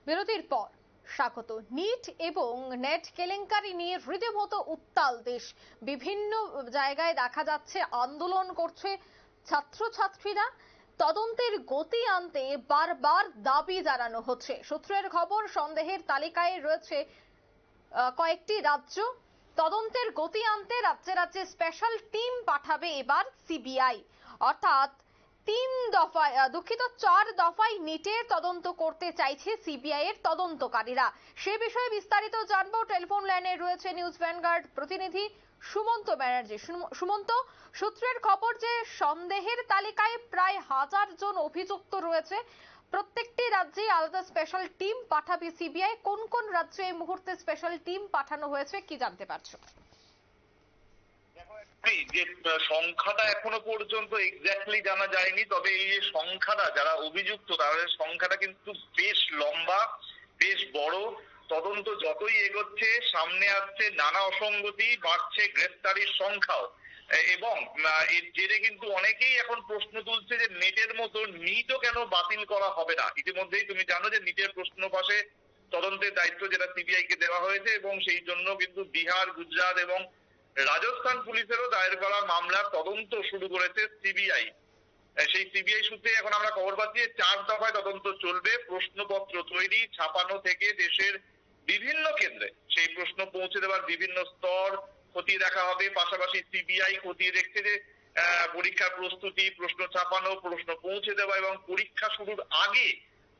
বিরতির পর স্বাগত। নিট এবং নেট কেলেঙ্কারি নিয়ে রীতিমতো উত্তাল দেশ। বিভিন্ন জায়গায় দেখা যাচ্ছে আন্দোলন করছে ছাত্রছাত্রীরা। তদন্তের গতি আনতে বারবার দাবি জানানো হচ্ছে। সূত্রের খবর, সন্দেহের তালিকায় রয়েছে কয়েকটি রাজ্য। তদন্তের গতি আনতে রাজ্যে রাজ্যে স্পেশাল টিম পাঠাবে এবার সিবিআই। অর্থাৎ 4 দফায় নিটের তদন্ত করতে চাইছে সিবিআই এর তদন্তকারীরা। সে বিষয়ে বিস্তারিত জানবো। টেলিফোন লাইনে রয়েছে নিউজ ভ্যানগার্ড প্রতিনিধি সুমন্ত ব্যানার্জি। সুমন্ত, সূত্রের খবর যে সন্দেহের তালিকায় প্রায় 1000 জন অভিযুক্ত রয়েছে। প্রত্যেকটি রাজ্যে আলাদা স্পেশাল টিম পাঠাবে সিবিআই। কোন কোন রাজ্যে এই মুহূর্তে স্পেশাল টিম পাঠানো হয়েছে কি জানতে পারছো? যে সংখ্যাটা এখনো পর্যন্ত এক্স্যাক্টলি জানা যায়নি, তবে এই যে সংখ্যাটা, যারা অভিযুক্ত তাদের সংখ্যাটা কিন্তু বেশ লম্বা, বেশ বড়। তদন্ত যতই এগোচ্ছে সামনে আসছে নানা অসঙ্গতি, বাড়ছে গ্রেফতারির সংখ্যাও। এবং এর জেরে কিন্তু অনেকেই এখন প্রশ্ন তুলছে যে নেটের মতো নিটও কেন বাতিল করা হবে না। ইতিমধ্যেই তুমি জানো যে নিটের প্রশ্ন পাশে তদন্তের দায়িত্ব যেটা সিবিআই কে দেওয়া হয়েছে, এবং সেই জন্য কিন্তু বিহার, গুজরাট এবং রাজস্থান পুলিশেরও দায়ের করা মামলার তদন্ত শুরু করেছে সিবিআই। সেই সিবিআই সূত্রে এখন আমরা খবর পাচ্ছি 4 দফায় তদন্ত চলবে। প্রশ্নপত্র তৈরি, ছাপানো থেকে দেশের বিভিন্ন কেন্দ্রে সেই প্রশ্ন পৌঁছে দেওয়ার বিভিন্ন স্তর খতিয়ে দেখা হবে। পাশাপাশি সিবিআই খতিয়ে দেখছে যে পরীক্ষার প্রস্তুতি, প্রশ্ন ছাপানো, প্রশ্ন পৌঁছে দেওয়া এবং পরীক্ষা শুরুর আগে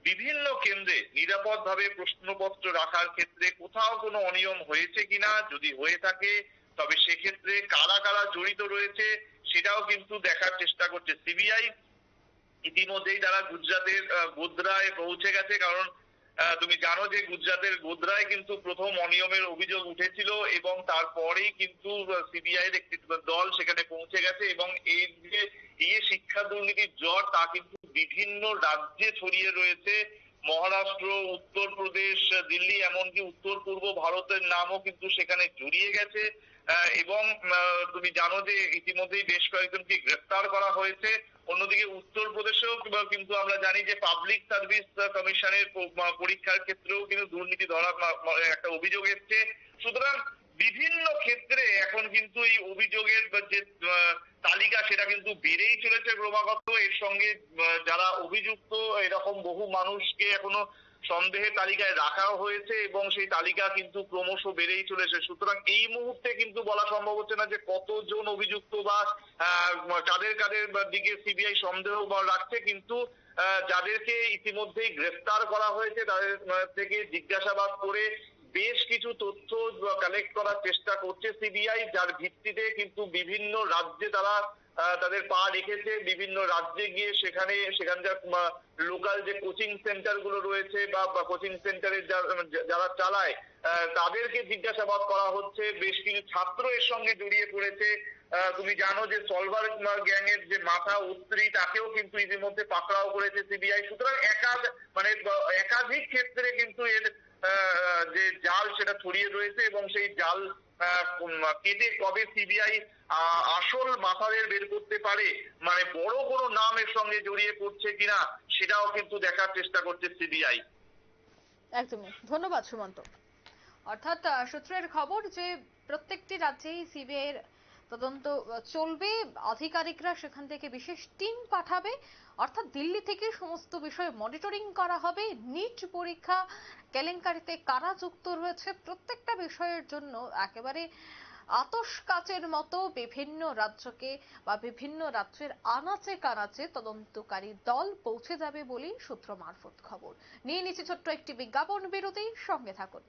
বিভিন্ন কেন্দ্রে নিরাপদভাবে প্রশ্নপত্র রাখার ক্ষেত্রে কোথাও কোনো অনিয়ম হয়েছে কিনা, যদি হয়ে থাকে তবে সেক্ষেত্রে কারা কারা জড়িত রয়েছে সেটাও কিন্তু দেখার চেষ্টা করছে সিবিআই। ইতিমধ্যেই তারা গুজরাটের গোধরায় পৌঁছে গেছে, কারণ তুমি জানো যে গুজরাটের গোধরায় কিন্তু প্রথম অনিয়মের অভিযোগ উঠেছিল, এবং তারপরেই কিন্তু সিবিআই এর একটি দল সেখানে পৌঁছে গেছে। এবং এই যে শিক্ষা দুর্নীতির জ্বর তা কিন্তু বিভিন্ন রাজ্যে ছড়িয়ে রয়েছে। মহারাষ্ট্র, উত্তরপ্রদেশ, দিল্লি, এমনকি উত্তর পূর্ব ভারতের নামও কিন্তু সেখানে জড়িয়ে গেছে। এবং তুমি জানো যে ইতিমধ্যেই বেশ কয়েকজনকে গ্রেফতার করা হয়েছে। অন্যদিকে উত্তরপ্রদেশেও কিন্তু আমরা জানি যে পাবলিক সার্ভিস কমিশনের পরীক্ষার ক্ষেত্রেও কিন্তু দুর্নীতি ধরা একটা অভিযোগ এসছে। সুতরাং বিভিন্ন ক্ষেত্রে এখন কিন্তু এই অভিযোগের যে তালিকা সেটা কিন্তু বেড়েই চলেছে ক্রমাগত। এর সঙ্গে যারা অভিযুক্ত এরকম বহু মানুষকে এখনো সন্দেহের তালিকায় রাখাও হয়েছে, এবং সেই তালিকা কিন্তু ক্রমশ বেড়েই চলেছে। সুতরাং এই মুহূর্তে কিন্তু বলা সম্ভব হচ্ছে না যে কতজন অভিযুক্ত বা কাদের কাদের দিকে সিবিআই সন্দেহ রাখছে, কিন্তু যাদেরকে ইতিমধ্যেই গ্রেফতার করা হয়েছে তাদের থেকে জিজ্ঞাসাবাদ করে বেশ কিছু তথ্য কালেক্ট করার চেষ্টা করছে সিবিআই, যার ভিত্তিতে কিন্তু বিভিন্ন রাজ্যে তারা তাদের পা রেখেছে। বিভিন্ন রাজ্যে গিয়ে সেখানকার লোকাল যে কোচিং সেন্টার গুলো রয়েছে বা কোচিং সেন্টারের যারা চালায় তাদেরকে জিজ্ঞাসাবাদ করা হচ্ছে। বেশ কিছু ছাত্র এর সঙ্গে জড়িয়ে পড়েছে। তুমি জানো যে সলভার গ্যাং এর যে মাথা অত্রি, তাকেও কিন্তু ইতিমধ্যে পাকড়াও করেছে সিবিআই। সুতরাং একাধিক ক্ষেত্রে কিন্তু এর যে জাল সেটা ছড়িয়ে রয়েছে, এবং সেই জাল কেটে কবে সিবিআই আসল মাথাদের বের করতে পারে, মানে বড় কোনো নাম এর সঙ্গে জড়িয়ে পড়ছে কিনা, সেটাও কিন্তু দেখার চেষ্টা করছে সিবিআই। একদমই, ধন্যবাদ সুমন্ত। অর্থাৎ সূত্রের খবর যে প্রত্যেকটি রাজ্যেই সিবিআই এর তদন্ত চলবে। আধিকারিকরা সেখান থেকে বিশেষ টিম পাঠাবে। অর্থাৎ দিল্লি থেকে সমস্ত বিষয় মনিটরিং করা হবে। নিট পরীক্ষা কেলেঙ্কারিতে কারা যুক্ত রয়েছে প্রত্যেকটা বিষয়ের জন্য একেবারে আতশ কাচের মতো বিভিন্ন রাজ্যকে বা বিভিন্ন রাজ্যের আনাচে কানাচে তদন্তকারী দল পৌঁছে যাবে বলেই সূত্র মারফত খবর। নিয়ে নিচ্ছে ছোট্ট একটি বিজ্ঞাপন বিরতি, সঙ্গে থাকুন।